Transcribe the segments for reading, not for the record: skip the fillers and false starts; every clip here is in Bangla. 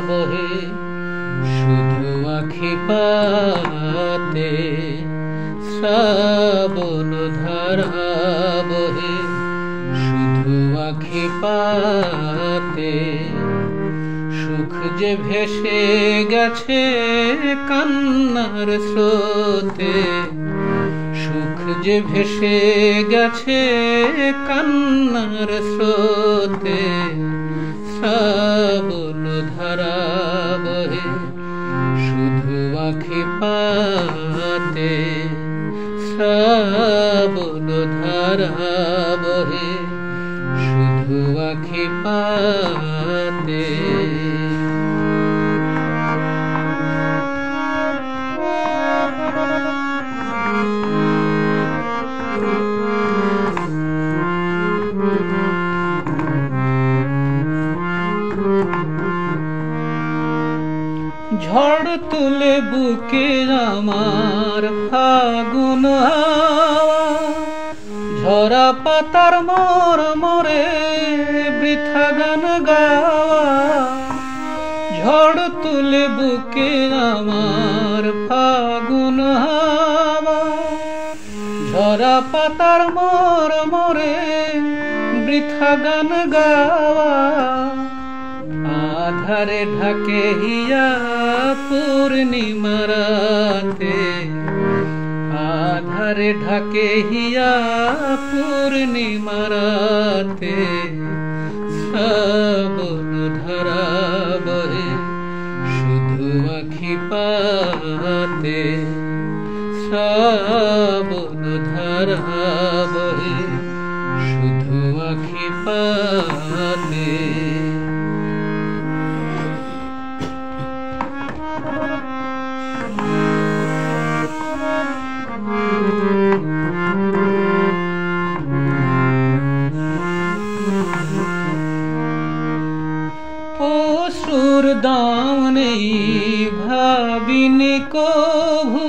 বহে শুধু আখি পাতে, শ্রাবণ ধারা বহে শুধু আখি পাতে। সুখ যে ভেসে গেছে কান্নার স্রোতে, সুখ যে ভেসে গেছে কান্নার স্রোতে। শ্রাবণ ধারা বহে শুধু আখি পাতে, শ্রাবণ ধারা বহে শুধু আখি পাতে। ঝড় তুলে বুকে আমার ফাগুন হাওয়া, ঝরা পাতার মরে বৃথা গান গাওয়া। ঝড় তুলে বুকে আমার ফাগুন হাওয়া, ঝরা পাতার মরে বৃথা গান গাওয়া। আধারে ঢাকে হিয়া পূর্ণিমা রাতে, আধারে ঢাকে হিয়া পূর্ণিমা রাতে। শ্রাবণ ধারা বহে শুধু আখি পাতে, শ্রাবণ ধারা বহে শুধু আখি পাতে। অশ্রুর দাম নেই ভাবিনি কভু,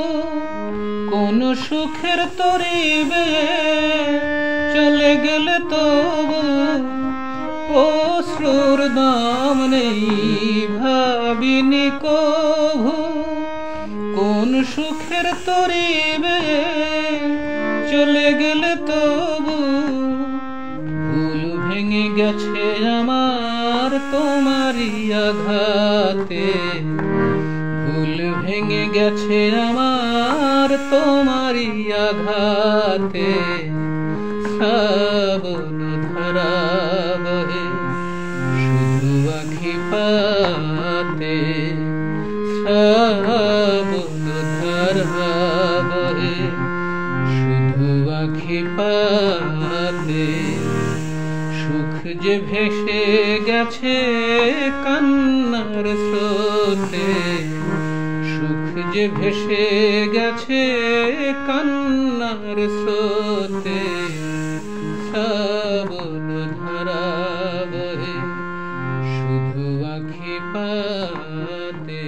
কোন সুখের তরিবে চলে গেলে তবু। অশ্রুর দাম নেই ভাবিনি কভু, কোন সুখের তরিবে চলে গেলে তবু। ফুল ভেঙে গেছে আমার তোমারই আঘাতে, ফুল ভেঙে গেছে আমার তোমারই আঘাতে। শ্রাবণ ধারা বহে শুধু আখি পাতে, শ্রাবণ ধারা বহে শুধু আখি পাতে। সুখ যে ভেসে গেছে কান্নার স্রোতে, সুখ যে ভেসে গেছে কান্নার স্রোতে। শ্রাবণ ধারা বহে শুধু আখি পাতে।